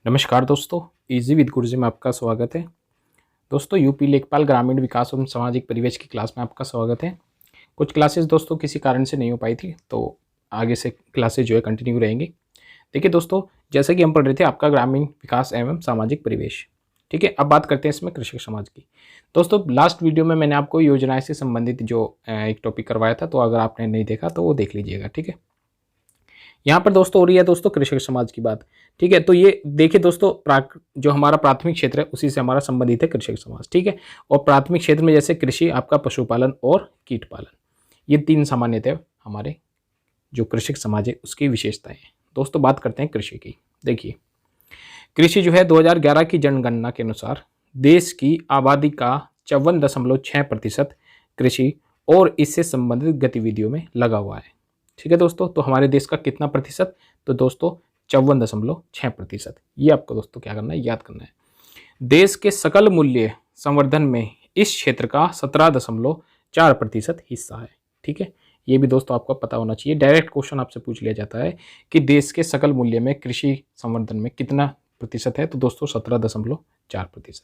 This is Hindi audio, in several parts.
नमस्कार दोस्तों, इजी विद गुरुजी में आपका स्वागत है। दोस्तों, यूपी लेखपाल ग्रामीण विकास एवं सामाजिक परिवेश की क्लास में आपका स्वागत है। कुछ क्लासेस दोस्तों किसी कारण से नहीं हो पाई थी, तो आगे से क्लासेस जो है कंटिन्यू रहेंगी। देखिए दोस्तों, जैसे कि हम पढ़ रहे थे आपका ग्रामीण विकास एवं सामाजिक परिवेश, ठीक है। अब बात करते हैं इसमें कृषक समाज की। दोस्तों, लास्ट वीडियो में मैंने आपको योजनाएं से संबंधित जो एक टॉपिक करवाया था, तो अगर आपने नहीं देखा तो वो देख लीजिएगा, ठीक है। यहाँ पर दोस्तों हो रही है दोस्तों कृषक समाज की बात, ठीक है। तो ये देखिए दोस्तों, जो हमारा प्राथमिक क्षेत्र है उसी से हमारा संबंधित है कृषक समाज, ठीक है। और प्राथमिक क्षेत्र में जैसे कृषि, आपका पशुपालन और कीट पालन, ये तीन सामान्यतः हमारे जो कृषक समाज है उसकी विशेषताएं हैं। दोस्तों, बात करते हैं कृषि की। देखिए, कृषि जो है 2011 की जनगणना के अनुसार देश की आबादी का 54.6% कृषि और इससे संबंधित गतिविधियों में लगा हुआ है, ठीक है दोस्तों। तो हमारे देश का कितना प्रतिशत? तो दोस्तों 54.6%। ये आपको दोस्तों क्या करना है, याद करना है। देश के सकल मूल्य संवर्धन में इस क्षेत्र का 17.4% हिस्सा है, ठीक है। ये भी दोस्तों आपको पता होना चाहिए। डायरेक्ट क्वेश्चन आपसे पूछ लिया जाता है कि देश के सकल मूल्य में कृषि संवर्धन में कितना प्रतिशत है, तो दोस्तों 17.4%।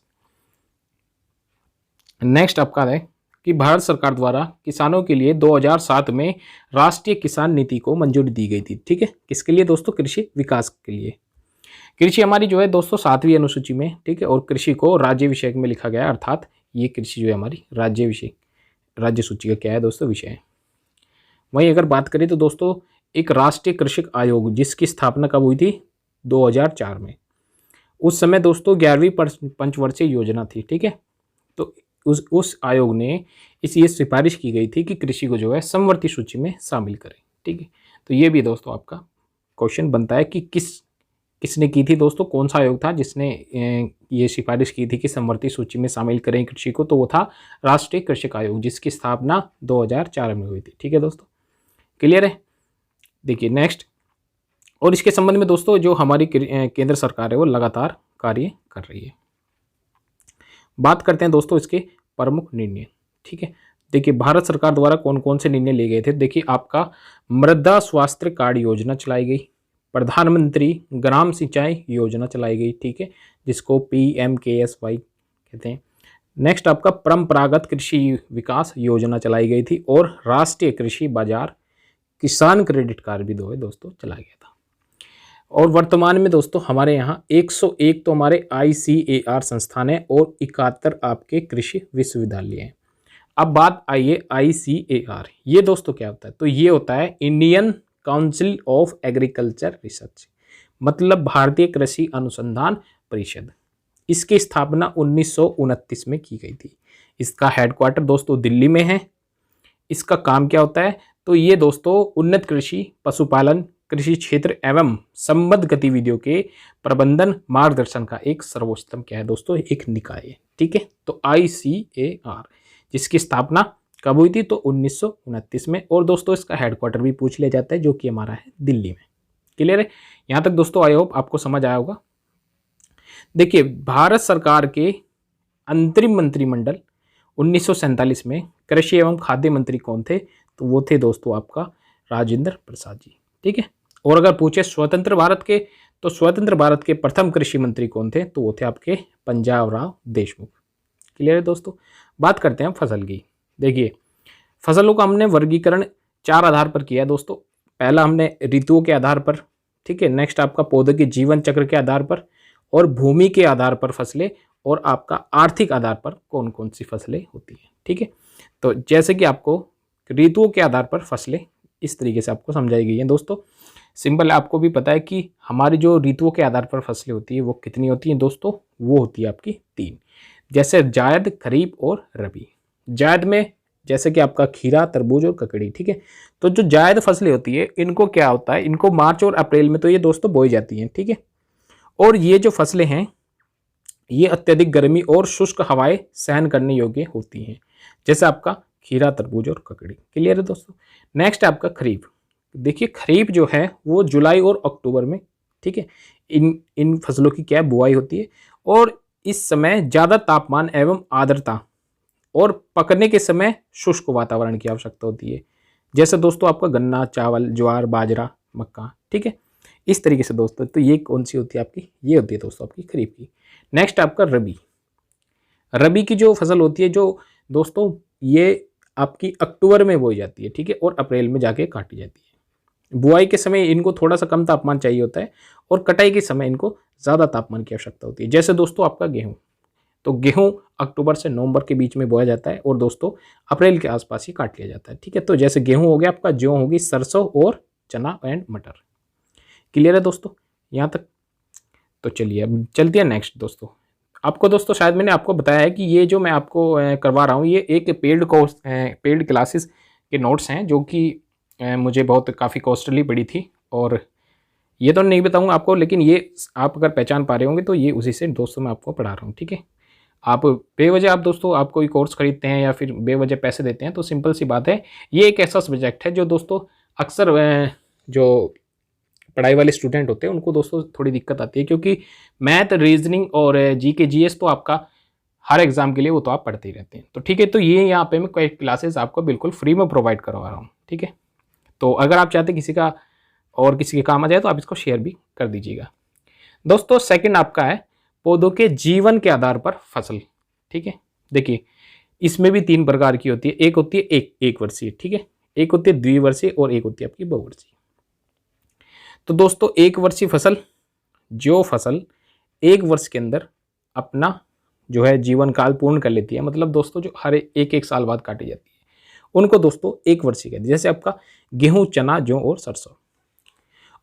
नेक्स्ट आपका है कि भारत सरकार द्वारा किसानों के लिए 2007 में राष्ट्रीय किसान नीति को मंजूरी दी गई थी, ठीक है। किसके लिए दोस्तों? कृषि विकास के लिए। कृषि हमारी जो है दोस्तों 7वीं अनुसूची में, ठीक है। और कृषि को राज्य विषय में लिखा गया है, अर्थात ये कृषि जो है हमारी राज्य सूची का क्या है दोस्तों, विषय है। वहीं अगर बात करें तो दोस्तों एक राष्ट्रीय कृषक आयोग जिसकी स्थापना कब हुई थी? 2004 में। उस समय दोस्तों 11वीं पंचवर्षीय योजना थी, ठीक है। तो उस आयोग ने ये सिफारिश की गई थी कि कृषि को जो है समवर्ती सूची में शामिल करें, ठीक है। तो ये भी दोस्तों आपका क्वेश्चन बनता है कि किसने की थी दोस्तों, कौन सा आयोग था जिसने ये सिफारिश की थी कि समवर्ती सूची में शामिल करें कृषि को? तो वो था राष्ट्रीय कृषक आयोग, जिसकी स्थापना 2004 में हुई थी, ठीक है दोस्तों। क्लियर है? देखिए नेक्स्ट, और इसके संबंध में दोस्तों जो हमारी केंद्र सरकार है वो लगातार कार्य कर रही है। बात करते हैं दोस्तों इसके प्रमुख निर्णय, ठीक है। देखिए, भारत सरकार द्वारा कौन कौन से निर्णय लिए गए थे। देखिए, आपका मृदा स्वास्थ्य कार्ड योजना चलाई गई, प्रधानमंत्री ग्राम सिंचाई योजना चलाई गई, ठीक है, जिसको PMKSY कहते हैं। नेक्स्ट आपका परंपरागत कृषि विकास योजना चलाई गई थी, और राष्ट्रीय कृषि बाजार किसान क्रेडिट कार्ड भी दोस्तों चलाया गया था। और वर्तमान में दोस्तों हमारे यहाँ 101 तो हमारे ICAR संस्थान है और 71 आपके कृषि विश्वविद्यालय हैं। अब बात आइए ICAR, ये दोस्तों क्या होता है? तो ये होता है Indian council of agriculture research, मतलब भारतीय कृषि अनुसंधान परिषद। इसकी स्थापना 1929 में की गई थी। इसका हेडक्वार्टर दोस्तों दिल्ली में है। इसका काम क्या होता है? तो ये दोस्तों उन्नत कृषि, पशुपालन, कृषि क्षेत्र एवं संबद्ध गतिविधियों के प्रबंधन मार्गदर्शन का एक सर्वोच्चतम क्या है दोस्तों, एक निकाय है, ठीक है। तो ICAR जिसकी स्थापना कब हुई थी? तो 1929 में। और दोस्तों इसका हेडक्वार्टर भी पूछ लिया जाता है, जो कि हमारा है दिल्ली में। क्लियर है? यहाँ तक दोस्तों आई होप आपको समझ आया होगा। देखिए, भारत सरकार के अंतरिम मंत्रिमंडल 1947 में कृषि एवं खाद्य मंत्री कौन थे? तो वो थे दोस्तों आपका राजेंद्र प्रसाद जी, ठीक है। और अगर पूछे स्वतंत्र भारत के, तो स्वतंत्र भारत के प्रथम कृषि मंत्री कौन थे? तो वो थे आपके पंजाब राव देशमुख। क्लियर है दोस्तों? बात करते हैं फसल की। देखिए, फसलों का हमने वर्गीकरण 4 आधार पर किया है दोस्तों। पहला हमने ऋतुओं के आधार पर, ठीक है। नेक्स्ट आपका पौधे के जीवन चक्र के आधार पर, और भूमि के आधार पर फसलें, और आपका आर्थिक आधार पर कौन कौन सी फसलें होती हैं, ठीक है। तो जैसे कि आपको ऋतुओं के आधार पर फसलें इस तरीके से आपको समझाई गई हैं दोस्तों। सिंपल, आपको भी पता है कि हमारी जो ऋतुओं के आधार पर फसलें होती है वो कितनी होती हैं दोस्तों? वो होती है आपकी 3, जैसे जायद, खरीफ और रबी। जायद में जैसे कि आपका खीरा, तरबूज और ककड़ी, ठीक है। तो जो जायद फसलें होती है इनको क्या होता है, इनको मार्च और अप्रैल में तो ये दोस्तों बोई जाती हैं, ठीक है। और ये जो फसलें हैं ये अत्यधिक गर्मी और शुष्क हवाएं सहन करने योग्य होती हैं, जैसे आपका खीरा, तरबूज और ककड़ी। क्लियर है दोस्तों? नेक्स्ट आपका खरीफ। देखिए, खरीफ जो है वो जुलाई और अक्टूबर में, ठीक है, इन फसलों की क्या बुआई होती है। और इस समय ज़्यादा तापमान एवं आर्द्रता और पकने के समय शुष्क वातावरण की आवश्यकता होती है, जैसे दोस्तों आपका गन्ना, चावल, ज्वार, बाजरा, मक्का, ठीक है। इस तरीके से दोस्तों। तो ये कौन सी होती है आपकी, ये होती है दोस्तों आपकी खरीफ की। नेक्स्ट आपका रबी। रबी की जो फसल होती है जो दोस्तों ये आपकी अक्टूबर में बोई जाती है, ठीक है, और अप्रैल में जाके काटी जाती है। बुआई के समय इनको थोड़ा सा कम तापमान चाहिए होता है और कटाई के समय इनको ज़्यादा तापमान की आवश्यकता होती है। जैसे दोस्तों आपका गेहूँ, तो गेहूं अक्टूबर से नवंबर के बीच में बोया जाता है और दोस्तों अप्रैल के आसपास ही काट लिया जाता है, ठीक है। तो जैसे गेहूं हो गया आपका, जौ होगी, सरसों और चना एंड मटर। क्लियर है दोस्तों यहाँ तक? तो चलिए अब चलते हैं नेक्स्ट दोस्तों। आपको दोस्तों शायद मैंने आपको बताया है कि ये जो मैं आपको करवा रहा हूँ ये एक पेड कोर्स, पेड क्लासेस के नोट्स हैं जो कि मुझे बहुत काफ़ी कॉस्टली पड़ी थी, और ये तो नहीं बताऊँगा आपको, लेकिन ये आप अगर पहचान पा रहे होंगे तो ये उसी से दोस्तों मैं आपको पढ़ा रहा हूँ, ठीक है। आप बेवजह आप दोस्तों आप कोई कोर्स खरीदते हैं या फिर बेवजह पैसे देते हैं तो सिंपल सी बात है, ये एक ऐसा सब्जेक्ट है जो दोस्तों अक्सर जो पढ़ाई वाले स्टूडेंट होते हैं उनको दोस्तों थोड़ी दिक्कत आती है, क्योंकि मैथ, रीजनिंग और जीके जीएस तो आपका हर एग्जाम के लिए वो तो आप पढ़ते ही रहते हैं। तो ठीक है, तो ये यहाँ पे मैं कई क्लासेस आपको बिल्कुल फ्री में प्रोवाइड करवा रहा हूँ, ठीक है। तो अगर आप चाहते किसी का और किसी के काम आ जाए तो आप इसको शेयर भी कर दीजिएगा दोस्तों। सेकंड आपका है पौधों के जीवन के आधार पर फसल, ठीक है। देखिए इसमें भी 3 प्रकार की होती है, एक होती है एक वर्षीय, ठीक है, एक होती है द्विवर्षीय और एक होती है आपकी बहुवर्षीय। तो दोस्तों एक वर्षीय फसल, जो फसल 1 वर्ष के अंदर अपना जो है जीवन काल पूर्ण कर लेती है, मतलब दोस्तों जो हर एक साल बाद काटी जाती है, उनको दोस्तों एक वर्षीय कहते हैं। जैसे आपका गेहूं, चना, जौ और सरसों।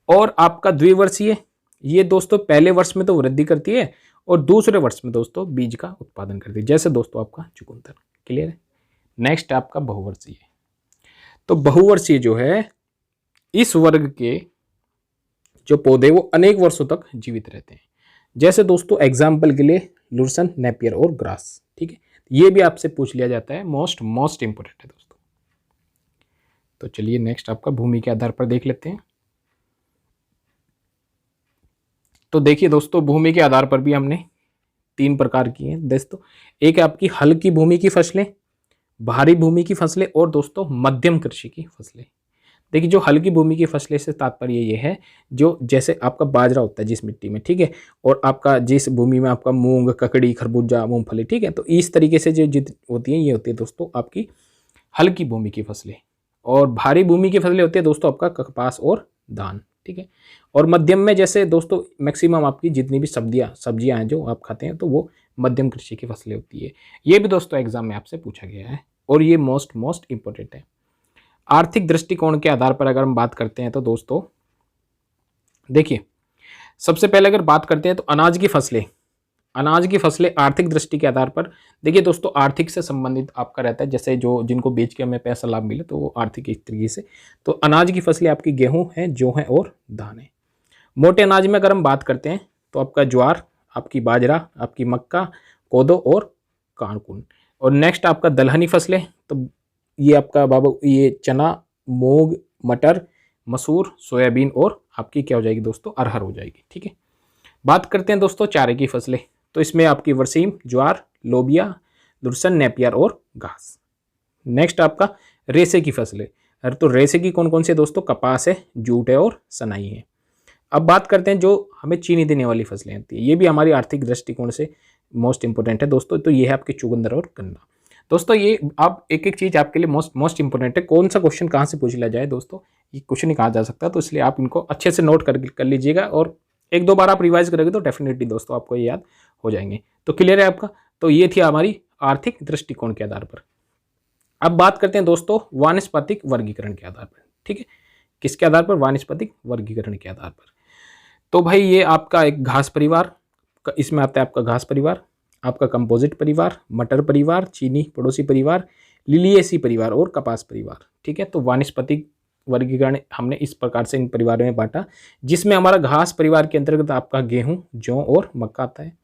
और आपका द्विवर्षीय, ये दोस्तों पहले वर्ष में तो वृद्धि करती है और दूसरे वर्ष में दोस्तों बीज का उत्पादन करती है, जैसे दोस्तों आपका चुकंदर। क्लियर है? नेक्स्ट आपका बहुवर्षीय। तो बहुवर्षीय जो है इस वर्ग के जो पौधे वो अनेक वर्षों तक जीवित रहते हैं, जैसे दोस्तों एग्जाम्पल के लिए लुरसन, नेपियर और ग्रास, ठीक है। ये भी आपसे पूछ लिया जाता है, मोस्ट इंपोर्टेंट है दोस्तों। तो चलिए नेक्स्ट आपका भूमि के आधार पर देख लेते हैं। तो देखिए दोस्तों भूमि के आधार पर भी हमने 3 प्रकार की हैं दोस्तों। एक है आपकी हल्की भूमि की फसलें, भारी भूमि की फसलें और दोस्तों मध्यम कृषि की फसलें। देखिए जो हल्की भूमि की फसलें से तात्पर्य ये है जो जैसे आपका बाजरा होता है जिस मिट्टी में, ठीक है, और आपका जिस भूमि में आपका मूंग, ककड़ी, खरबूजा, मूंगफली, ठीक है, तो इस तरीके से जो जित होती हैं ये होती है दोस्तों आपकी हल्की भूमि की फसलें। और भारी भूमि की फसलें होती है दोस्तों आपका कपास और धान, ठीक है। और मध्यम में जैसे दोस्तों मैक्सिमम आपकी जितनी भी सब्जियां हैं जो आप खाते हैं तो वो मध्यम कृषि की फसलें होती है। ये भी दोस्तों एग्जाम में आपसे पूछा गया है और ये मोस्ट इंपॉर्टेंट है। आर्थिक दृष्टिकोण के आधार पर अगर हम बात करते हैं तो दोस्तों देखिए सबसे पहले अगर बात करते हैं तो अनाज की फसलें आर्थिक दृष्टि के आधार पर, देखिए दोस्तों आर्थिक से संबंधित आपका रहता है, जैसे जो जिनको बेच के हमें पैसा लाभ मिले तो वो आर्थिक एक तरीके से। तो अनाज की फसलें आपकी गेहूं है, जौ है और धान है। मोटे अनाज में अगर हम बात करते हैं तो आपका ज्वार, आपकी बाजरा, आपकी मक्का, कोदो और कानकुन। और नेक्स्ट आपका दलहनी फसलें, तो ये आपका बाबू ये चना, मूंग, मटर, मसूर, सोयाबीन और आपकी क्या हो जाएगी दोस्तों अरहर हो जाएगी, ठीक है। बात करते हैं दोस्तों चारे की फसलें, तो इसमें आपकी वसीम, ज्वार, लोबिया, लुरसन, नेपियर और घास। नेक्स्ट आपका रेसे की फसलें, तो रेसे की कौन कौन से दोस्तों, कपास है, जूट है और सनाई है। अब बात करते हैं जो हमें चीनी देने वाली फसलें होती है, ये भी हमारी आर्थिक दृष्टिकोण से मोस्ट इंपोर्टेंट है दोस्तों। तो ये है आपके चुकंदर और गन्ना। दोस्तों ये आप एक एक चीज़ आपके लिए मोस्ट इंपोर्टेंट है, कौन सा क्वेश्चन कहाँ से पूछ लिया जाए दोस्तों ये क्वेश्चन नहीं कहा जा सकता, तो इसलिए आप इनको अच्छे से नोट कर लीजिएगा और 1-2 बार आप रिवाइज करोगे तो डेफिनेटली दोस्तों आपको ये याद हो जाएंगे। तो क्लियर है आपका? तो ये थी हमारी आर्थिक दृष्टिकोण के आधार पर। अब बात करते हैं दोस्तों वानस्पतिक वर्गीकरण के आधार पर, ठीक है। किसके आधार पर? वानस्पतिक वर्गीकरण के आधार पर। तो भाई ये आपका एक घास परिवार, इसमें आता है आपका घास परिवार, आपका कंपोजिट परिवार, मटर परिवार, चीनी पड़ोसी परिवार, लिलिएसी परिवार और कपास परिवार, ठीक है। तो वानस्पतिक वर्गीकरण हमने इस प्रकार से इन परिवारों में बांटा, जिसमें हमारा घास परिवार के अंतर्गत आपका गेहूं, जौ और मक्का आता है।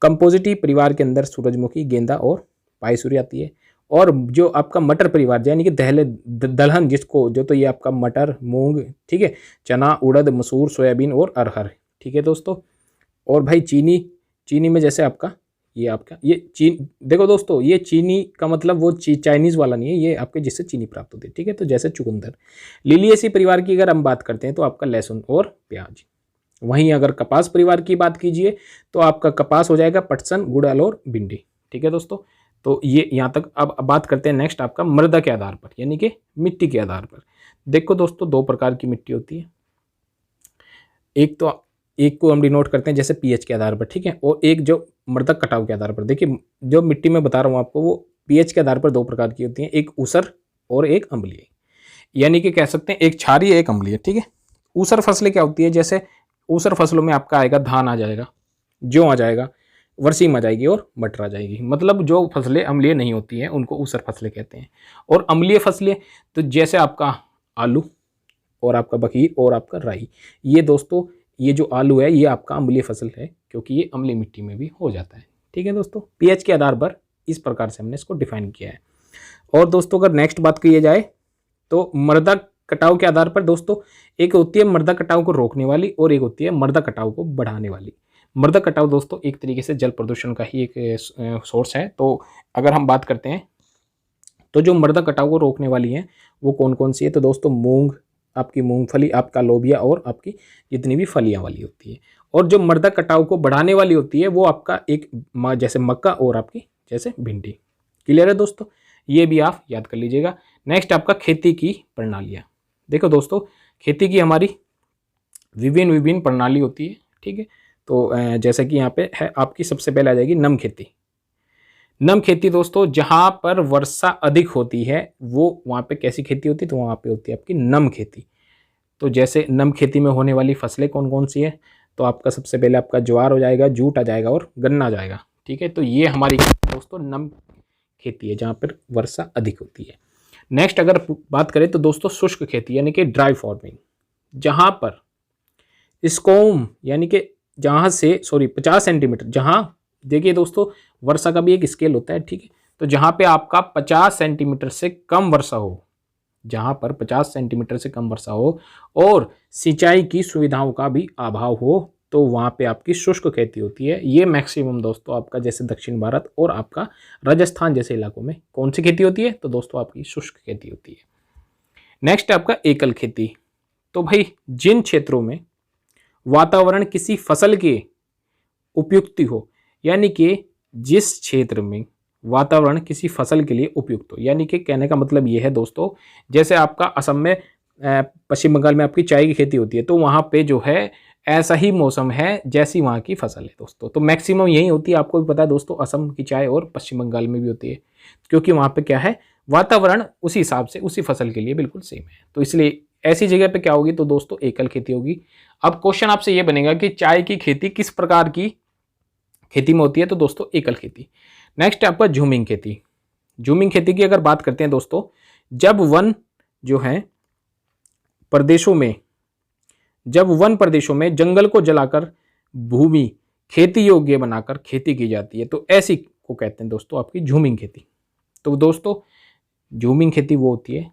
कंपोजिटी परिवार के अंदर सूरजमुखी, गेंदा और पायसूरी आती है। और जो आपका मटर परिवार यानी कि दलहन जिसको जो, तो ये आपका मटर, मूंग, ठीक है, चना, उड़द, मसूर, सोयाबीन और अरहर, ठीक है दोस्तों। और भाई चीनी में जैसे आपका ये आपका ये चीन, देखो दोस्तों ये चीनी का मतलब वो चाइनीज़ वाला नहीं है, ये आपके जिससे चीनी प्राप्त होती है, ठीक है। तो जैसे चुकंदर। लिलिएसी परिवार की अगर हम बात करते हैं तो आपका लहसुन और प्याज। वहीं अगर कपास परिवार की बात कीजिए तो आपका कपास हो जाएगा पटसन, गुड़हल और भिंडी, ठीक है दोस्तों। तो ये यहाँ तक। अब बात करते हैं नेक्स्ट आपका मृदा के आधार पर, यानी कि मिट्टी के आधार पर। देखो दोस्तों दो प्रकार की मिट्टी होती है, एक को हम डिनोट करते हैं जैसे पीएच के आधार पर, ठीक है, और एक जो मृदा कटाव के आधार पर। देखिए जो मिट्टी में बता रहा हूँ आपको वो पीएच के आधार पर दो प्रकार की होती हैं, एक ऊसर और एक अम्लीय, यानी कि कह सकते हैं एक क्षारीय एक अम्लीय, ठीक है। ऊसर फसलें क्या होती है, जैसे ऊसर फसलों में आपका आएगा धान आ जाएगा, जौ आ जाएगा, बरसीम आ जाएगी और मटर आ जाएगी। मतलब जो फसलें अम्लीय नहीं होती हैं उनको ऊसर फसलें कहते हैं। और अम्लीय फसलें तो जैसे आपका आलू और आपका बखीर और आपका राई। ये दोस्तों ये जो आलू है ये आपका अम्लीय फसल है क्योंकि ये अम्लीय मिट्टी में भी हो जाता है, ठीक है दोस्तों। पीएच के आधार पर इस प्रकार से हमने इसको डिफाइन किया है। और दोस्तों अगर नेक्स्ट बात की जाए तो मृदा कटाव के आधार पर दोस्तों एक होती है मृदा कटाव को रोकने वाली और एक होती है मृदा कटाव को बढ़ाने वाली। मृदा कटाव दोस्तों एक तरीके से जल प्रदूषण का ही एक सोर्स है। तो अगर हम बात करते हैं तो जो मृदा कटाव को रोकने वाली है वो कौन कौन सी है, तो दोस्तों मूंग, आपकी मूंगफली, आपका लोबिया और आपकी जितनी भी फलियां वाली होती है। और जो मृदा कटाव को बढ़ाने वाली होती है वो आपका एक जैसे मक्का और आपकी जैसे भिंडी। क्लियर है दोस्तों, ये भी आप याद कर लीजिएगा। नेक्स्ट आपका खेती की प्रणालियाँ। देखो दोस्तों खेती की हमारी विभिन्न विभिन्न प्रणाली होती है, ठीक है। तो जैसे कि यहाँ पे है आपकी सबसे पहले आ जाएगी नम खेती। नम खेती दोस्तों जहाँ पर वर्षा अधिक होती है वो वहाँ पे कैसी खेती होती है, तो वहाँ पे होती है आपकी नम खेती। तो जैसे नम खेती में होने वाली फसलें कौन कौन सी है, तो आपका सबसे पहले आपका ज्वार हो जाएगा, जूट आ जाएगा और गन्ना आ जाएगा, ठीक है। तो ये हमारी दोस्तों नम खेती है जहाँ पर वर्षा अधिक होती है। नेक्स्ट अगर बात करें तो दोस्तों शुष्क खेती यानी कि ड्राई फार्मिंग, जहाँ पर स्कॉम यानी कि जहाँ से 50 सेंटीमीटर, जहाँ देखिए दोस्तों वर्षा का भी एक स्केल होता है, ठीक है। तो जहाँ पे आपका 50 सेंटीमीटर से कम वर्षा हो, जहाँ पर 50 सेंटीमीटर से कम वर्षा हो और सिंचाई की सुविधाओं का भी अभाव हो तो वहाँ पे आपकी शुष्क खेती होती है। ये मैक्सिमम दोस्तों आपका जैसे दक्षिण भारत और आपका राजस्थान जैसे इलाकों में कौन सी खेती होती है, तो दोस्तों आपकी शुष्क खेती होती है। नेक्स्ट आपका एकल खेती। तो भाई जिन क्षेत्रों में वातावरण किसी फसल के उपयुक्त हो, यानी कि जिस क्षेत्र में वातावरण किसी फसल के लिए उपयुक्त हो, यानी कि कहने का मतलब ये है दोस्तों जैसे आपका असम में पश्चिम बंगाल में आपकी चाय की खेती होती है तो वहाँ पे जो है ऐसा ही मौसम है जैसी वहाँ की फसल है दोस्तों। तो मैक्सिमम यही होती है, आपको भी पता है दोस्तों असम की चाय और पश्चिम बंगाल में भी होती है क्योंकि वहाँ पे क्या है वातावरण उसी हिसाब से उसी फसल के लिए बिल्कुल सेम है। तो इसलिए ऐसी जगह पे क्या होगी, तो दोस्तों एकल खेती होगी। अब क्वेश्चन आपसे ये बनेगा कि चाय की खेती किस प्रकार की खेती में होती है, तो दोस्तों एकल खेती। नेक्स्ट आपका झूमिंग खेती। झूमिंग खेती की अगर बात करते हैं दोस्तों, जब वन प्रदेशों में जंगल को जलाकर भूमि खेती योग्य बनाकर खेती की जाती है तो ऐसी को कहते हैं दोस्तों आपकी झूमिंग खेती। तो दोस्तों झूमिंग खेती वो होती है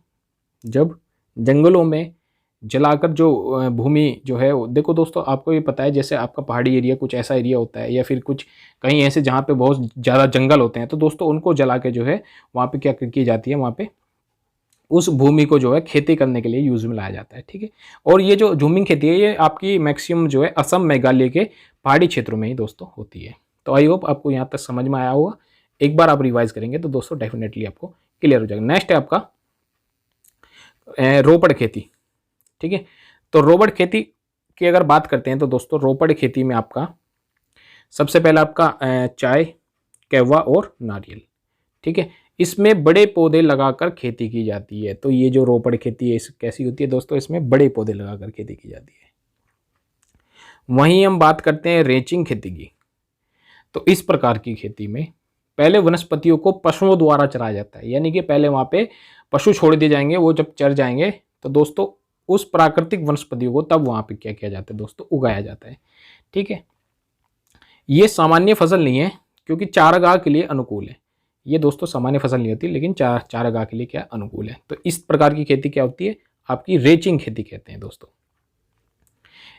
जब जंगलों में जलाकर जो भूमि जो है, देखो दोस्तों आपको ये पता है जैसे आपका पहाड़ी एरिया कुछ ऐसा एरिया होता है या फिर कुछ कहीं ऐसे जहाँ पे बहुत ज़्यादा जंगल होते हैं तो दोस्तों उनको जला के जो है वहाँ पे क्या की जाती है, वहाँ पे उस भूमि को जो है खेती करने के लिए यूज़ में लाया जाता है, ठीक है। और ये जो झूमिंग खेती है ये आपकी मैक्सिमम जो है असम मेघालय के पहाड़ी क्षेत्रों में ही दोस्तों होती है। तो आई होप आपको यहाँ तक समझ में आया होगा। एक बार आप रिवाइज करेंगे तो दोस्तों डेफिनेटली आपको क्लियर हो जाएगा। नेक्स्ट है आपका रोपड़ खेती, ठीक है। तो रोपड़ खेती की अगर बात करते हैं तो दोस्तों रोपड़ खेती में आपका सबसे पहला आपका चाय, कहवा और नारियल, ठीक है। इसमें बड़े पौधे लगाकर खेती की जाती है। तो ये जो रोपड़ खेती है इस कैसी होती है दोस्तों, इसमें बड़े पौधे लगाकर खेती की जाती है। वहीं हम बात करते हैं रेचिंग खेती की। तो इस प्रकार की खेती में पहले वनस्पतियों को पशुओं द्वारा चराया जाता है, यानी कि पहले वहाँ पे पशु छोड़ दिए जाएंगे, वो जब चर जाएंगे तो दोस्तों उस प्राकृतिक वनस्पतियों को तब वहाँ पे क्या किया जाता है दोस्तों, उगाया जाता है, ठीक है। ये सामान्य फसल नहीं है क्योंकि चारागाह के लिए अनुकूल है। ये दोस्तों सामान्य फसल नहीं होती लेकिन चारागाह के लिए क्या अनुकूल है। तो इस प्रकार की खेती क्या होती है, आपकी रेचिंग खेती कहते हैं दोस्तों।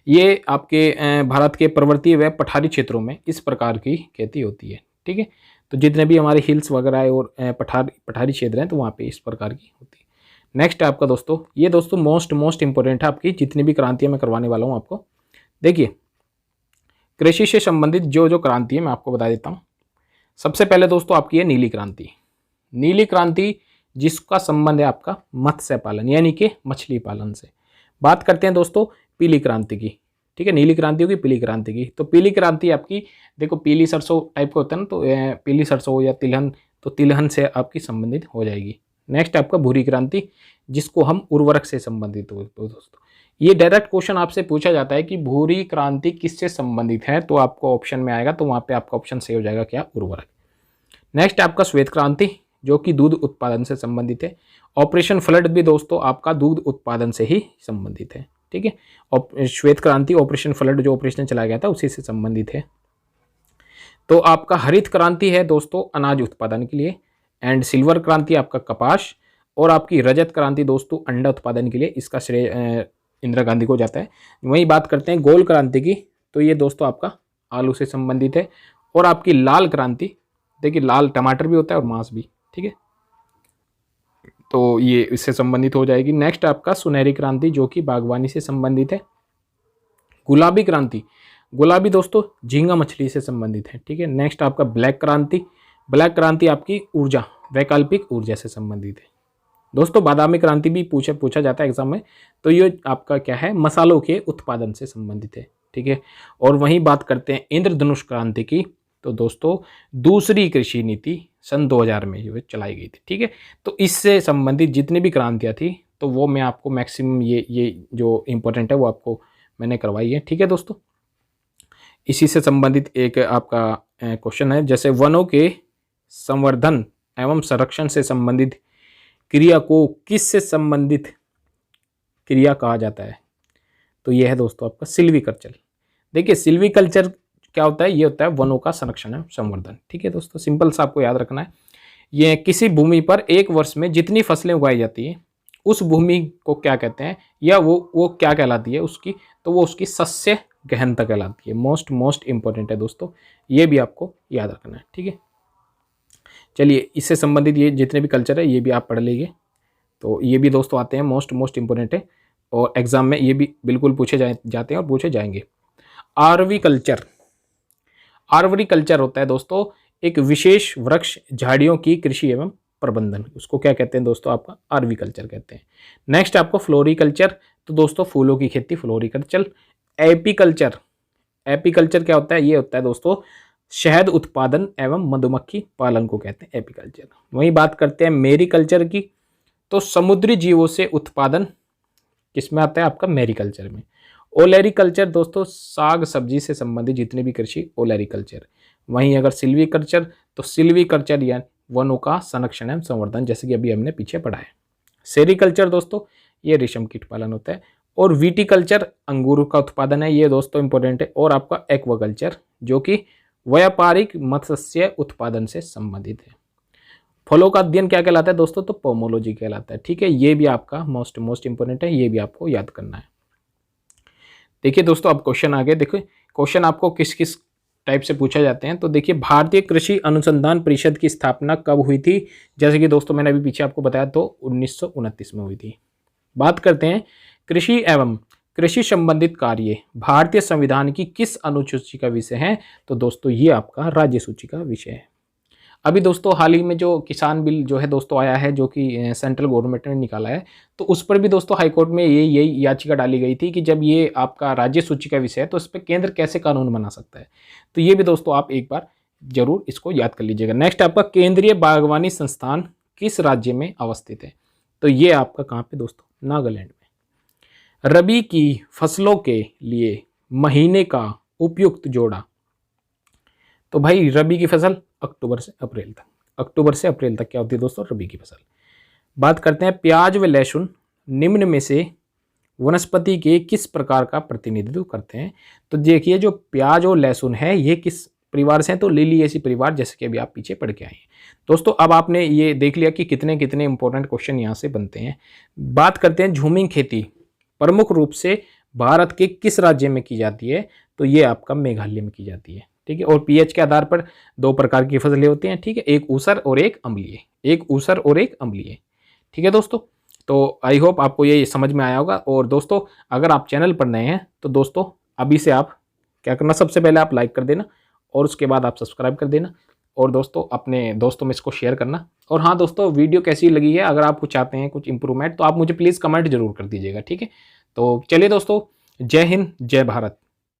ये आपके भारत के पर्वतीय व पठारी क्षेत्रों में इस प्रकार की खेती होती है, ठीक है। तो जितने भी हमारे हिल्स वगैरह है और पठारी क्षेत्र हैं तो वहाँ पे इस प्रकार की होती है। नेक्स्ट है आपका दोस्तों, ये दोस्तों मोस्ट इंपॉर्टेंट है आपकी जितनी भी क्रांतियाँ मैं करवाने वाला हूँ आपको। देखिए कृषि से संबंधित जो जो क्रांति है मैं आपको बता देता हूँ। सबसे पहले दोस्तों आपकी है नीली क्रांति। नीली क्रांति जिसका संबंध है आपका मत्स्य पालन यानी कि मछली पालन से। बात करते हैं दोस्तों पीली क्रांति की, ठीक है। नीली क्रांति होगी पीली क्रांति की। तो पीली क्रांति आपकी देखो पीली सरसों टाइप का होता है ना, तो पीली सरसों या तिलहन, तो तिलहन से आपकी संबंधित हो जाएगी। नेक्स्ट आपका भूरी क्रांति जिसको हम उर्वरक से संबंधित हो दोस्तों। ये डायरेक्ट क्वेश्चन आपसे पूछा जाता है कि भूरी क्रांति किससे संबंधित है, तो आपको ऑप्शन में आएगा, तो वहाँ पे आपका ऑप्शन सही हो जाएगा क्या, उर्वरक। नेक्स्ट आपका श्वेत क्रांति जो कि दूध उत्पादन से संबंधित है। ऑपरेशन फ्लड भी दोस्तों आपका दूध उत्पादन से ही संबंधित है, ठीक है। और श्वेत क्रांति ऑपरेशन फ्लड जो ऑपरेशन चलाया गया था उसी से संबंधित है। तो आपका हरित क्रांति है दोस्तों अनाज उत्पादन के लिए, एंड सिल्वर क्रांति आपका कपास, और आपकी रजत क्रांति दोस्तों अंडा उत्पादन के लिए। इसका श्रेय इंदिरा गांधी को जाता है। वहीं बात करते हैं गोल क्रांति की, तो ये दोस्तों आपका आलू से संबंधित है। और आपकी लाल क्रांति, देखिए लाल टमाटर भी होता है और मांस भी, ठीक है, तो ये इससे संबंधित हो जाएगी। नेक्स्ट आपका सुनहरी क्रांति जो कि बागवानी से संबंधित है। गुलाबी क्रांति, गुलाबी दोस्तों झींगा मछली से संबंधित है, ठीक है। नेक्स्ट आपका ब्लैक क्रांति, ब्लैक क्रांति आपकी ऊर्जा वैकल्पिक ऊर्जा से संबंधित है दोस्तों। बादामी क्रांति भी पूछा जाता है एग्जाम में, तो ये आपका क्या है, मसालों के उत्पादन से संबंधित है, ठीक है। और वहीं बात करते हैं इंद्रधनुष क्रांति की, तो दोस्तों दूसरी कृषि नीति सन 2000 में जो चलाई गई थी, ठीक है। तो इससे संबंधित जितनी भी क्रांतियाँ थी तो वो मैं आपको मैक्सिमम ये जो इम्पोर्टेंट है वो आपको मैंने करवाई है, ठीक है दोस्तों। इसी से संबंधित एक आपका क्वेश्चन है, जैसे वनों के संवर्धन एवं संरक्षण से संबंधित क्रिया को किससे संबंधित क्रिया कहा जाता है, तो यह है दोस्तों आपका सिल्वीकल्चर। देखिए सिल्वीकल्चर क्या होता है, ये होता है वनों का संरक्षण एवं संवर्धन, ठीक है दोस्तों। सिंपल सा आपको याद रखना है, ये किसी भूमि पर एक वर्ष में जितनी फसलें उगाई जाती है उस भूमि को क्या कहते हैं, या वो क्या कहलाती है उसकी, तो वो उसकी शस्य गहनता कहलाती है। मोस्ट इंपॉर्टेंट है दोस्तों, ये भी आपको याद रखना है, ठीक है। चलिए इससे संबंधित ये जितने भी कल्चर है ये भी आप पढ़ लीजिए, तो ये भी दोस्तों आते हैं, मोस्ट इंपॉर्टेंट है और एग्जाम में ये भी बिल्कुल पूछे जाते हैं और पूछे जाएंगे। आरवी कल्चर, आर्वरी कल्चर होता है दोस्तों एक विशेष वृक्ष झाड़ियों की कृषि एवं प्रबंधन, उसको क्या कहते हैं दोस्तों, आपका आरवी कल्चर कहते हैं। नेक्स्ट आपको फ्लोरिकल्चर, तो दोस्तों फूलों की खेती फ्लोरिकल्चर। एपीकल्चर, एपीकल्चर क्या होता है, ये होता है दोस्तों शहद उत्पादन एवं मधुमक्खी पालन को कहते हैं एपीकल्चर। वहीं बात करते हैं मेरीकल्चर की, तो समुद्री जीवों से उत्पादन किसमें आता है, आपका मेरीकल्चर में। ओलेरिकल्चर दोस्तों साग सब्जी से संबंधित जितनी भी कृषि ओलेरिकल्चर। वहीं अगर सिल्वीकल्चर, तो सिल्वीकल्चर या वनों का संरक्षण एवं संवर्धन, जैसे कि अभी हमने पीछे पढ़ा है। सेरिकल्चर दोस्तों ये रेशम कीट पालन होता है। और विटिकल्चर अंगूर का उत्पादन है, ये दोस्तों इंपॉर्टेंट है। और आपका एक्वाकल्चर जो कि व्यापारिक मत्स्य उत्पादन से संबंधित है। फलों का अध्ययन क्या कहलाता है दोस्तों, तो पोमोलॉजी कहलाता है, ठीक है। ये भी आपका मोस्ट इंपॉर्टेंट है, ये भी आपको याद करना है। देखिए दोस्तों अब क्वेश्चन आ गए। देखिए क्वेश्चन आपको किस किस टाइप से पूछा जाते हैं, तो देखिए भारतीय कृषि अनुसंधान परिषद की स्थापना कब हुई थी, जैसे कि दोस्तों मैंने अभी पीछे आपको बताया, तो 1929 में हुई थी। बात करते हैं कृषि एवं कृषि संबंधित कार्य भारतीय संविधान की किस अनुसूची का विषय है, तो दोस्तों ये आपका राज्य सूची का विषय है। अभी दोस्तों हाल ही में जो किसान बिल जो है दोस्तों आया है, जो कि सेंट्रल गवर्नमेंट ने निकाला है, तो उस पर भी दोस्तों हाईकोर्ट में यही याचिका डाली गई थी कि जब ये आपका राज्य सूची का विषय है तो इस पर केंद्र कैसे कानून बना सकता है। तो ये भी दोस्तों आप एक बार जरूर इसको याद कर लीजिएगा। नेक्स्ट आपका केंद्रीय बागवानी संस्थान किस राज्य में अवस्थित है, तो ये आपका कहाँ पे दोस्तों, नागालैंड में। रबी की फसलों के लिए महीने का उपयुक्त जोड़ा, तो भाई रबी की फसल अक्टूबर से अप्रैल तक, अक्टूबर से अप्रैल तक क्या होती है दोस्तों, रबी की फसल। बात करते हैं प्याज व लहसुन निम्न में से वनस्पति के किस प्रकार का प्रतिनिधित्व करते हैं, तो देखिए जो प्याज और लहसुन है ये किस परिवार से हैं, तो लिलिएसी परिवार, जैसे कि अभी आप पीछे पढ़ के आए हैं दोस्तों। अब आपने ये देख लिया कि कितने कितने इंपॉर्टेंट क्वेश्चन यहाँ से बनते हैं। बात करते हैं झूमिंग खेती प्रमुख रूप से भारत के किस राज्य में की जाती है, तो ये आपका मेघालय में की जाती है, ठीक है। और पीएच के आधार पर 2 प्रकार की फसलें होती हैं, ठीक है, एक ऊसर और एक अम्लीय, एक ऊसर और एक अम्लीय, ठीक है दोस्तों। तो आई होप आपको ये समझ में आया होगा। और दोस्तों अगर आप चैनल पर नए हैं तो दोस्तों अभी से आप क्या करना, सबसे पहले आप लाइक कर देना और उसके बाद आप सब्सक्राइब कर देना, और दोस्तों अपने दोस्तों में इसको शेयर करना। और हाँ दोस्तों, वीडियो कैसी लगी है, अगर आप कुछ चाहते हैं कुछ इंप्रूवमेंट तो आप मुझे प्लीज़ कमेंट जरूर कर दीजिएगा, ठीक है। तो चलिए दोस्तों, जय हिंद जय भारत।